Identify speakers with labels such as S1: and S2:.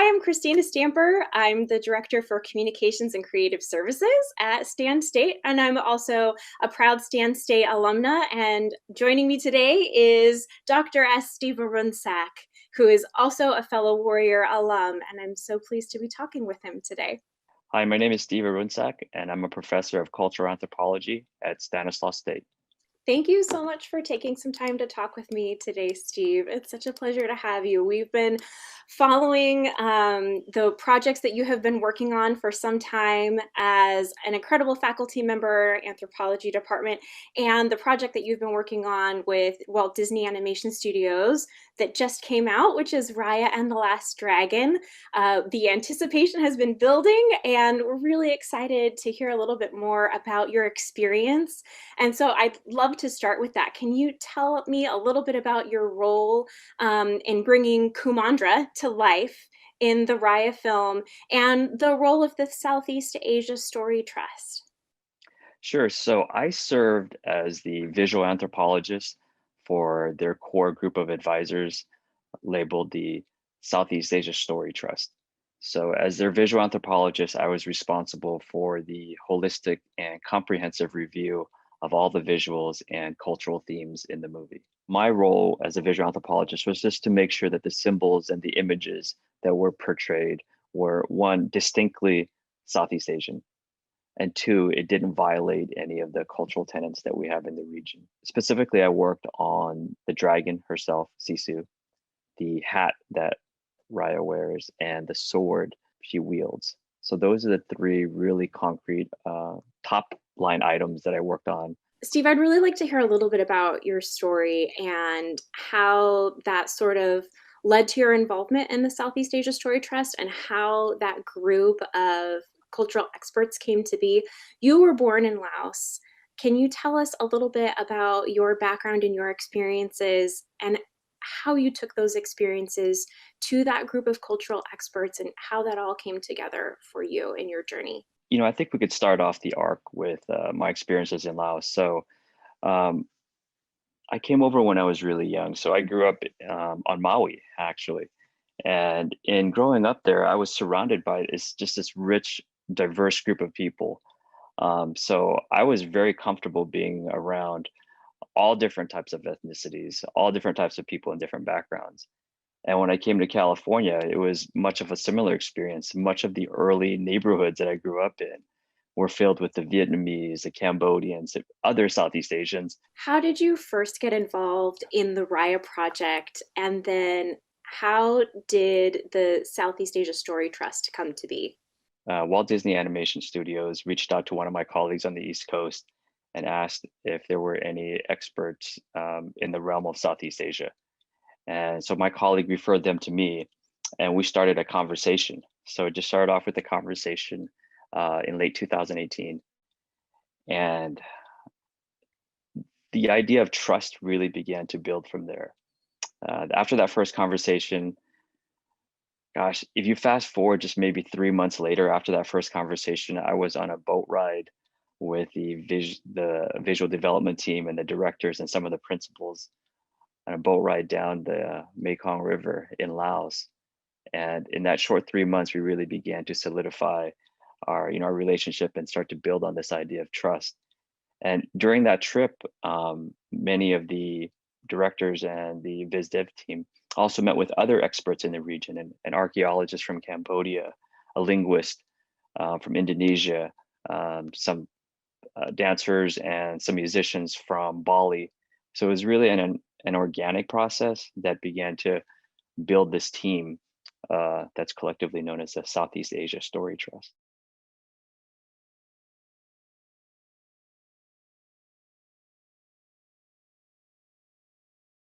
S1: Hi, I'm Christina Stamper. I'm the Director for Communications and Creative Services at Stan State, and I'm also a proud Stan State alumna. And joining me today is Dr. S. Steve Runsack, who is also a fellow Warrior alum, and I'm so pleased to be talking with him today.
S2: Hi, my name is Steve Runsack, and I'm a professor of cultural anthropology at Stanislaus State.
S1: Thank you so much for taking some time to talk with me today, Steve. It's such a pleasure to have you. We've been following the projects that you have been working on for some time as an incredible faculty member, anthropology department, and the project that you've been working on with Walt Disney Animation Studios that just came out, which is Raya and the Last Dragon. The anticipation has been building, and we're really excited to hear a little bit more about your experience. And so I'd love to start with that. Can you tell me a little bit about your role in bringing Kumandra to life in the Raya film and the role of the Southeast Asia Story Trust?
S2: Sure. So I served as the visual anthropologist for their core group of advisors labeled the Southeast Asia Story Trust. So, as their visual anthropologist, I was responsible for the holistic and comprehensive review of all the visuals and cultural themes in the movie. My role as a visual anthropologist was just to make sure that the symbols and the images that were portrayed were one, distinctly Southeast Asian, and two, it didn't violate any of the cultural tenets that we have in the region. Specifically, I worked on the dragon herself, Sisu, the hat that Raya wears, and the sword she wields. So those are the three really concrete top line items that I worked on.
S1: Steve, I'd really like to hear a little bit about your story and how that sort of led to your involvement in the Southeast Asia Story Trust and how that group of cultural experts came to be. You were born in Laos. Can you tell us a little bit about your background and your experiences and how you took those experiences to that group of cultural experts and how that all came together for you in your journey?
S2: I think we could start off the arc with my experiences in Laos. So um, I came over when I was really young. So I grew up on Maui, actually. And in growing up there, I was surrounded by this rich, diverse group of people. So I was very comfortable being around all different types of ethnicities, all different types of people in different backgrounds. And when I came to California, it was much of a similar experience. Much of the early neighborhoods that I grew up in were filled with the Vietnamese, the Cambodians, other Southeast Asians.
S1: How did you first get involved in the Raya project? And then how did the Southeast Asia Story Trust come to be?
S2: Walt Disney Animation Studios reached out to one of my colleagues on the East Coast and asked if there were any experts in the realm of Southeast Asia. And so my colleague referred them to me, and we started a conversation. So it just started off with a conversation in late 2018. And the idea of trust really began to build from there. After that first conversation, gosh, if you fast forward just maybe 3 months later after that first conversation, I was on a boat ride with the visual development team and the directors and some of the principals on a boat ride down the Mekong River in Laos. And in that short 3 months, we really began to solidify our relationship and start to build on this idea of trust. And during that trip, many of the directors and the Viz Dev team also met with other experts in the region, an archaeologist from Cambodia, a linguist from Indonesia, some dancers, and some musicians from Bali. So it was really an organic process that began to build this team that's collectively known as the Southeast Asia Story Trust.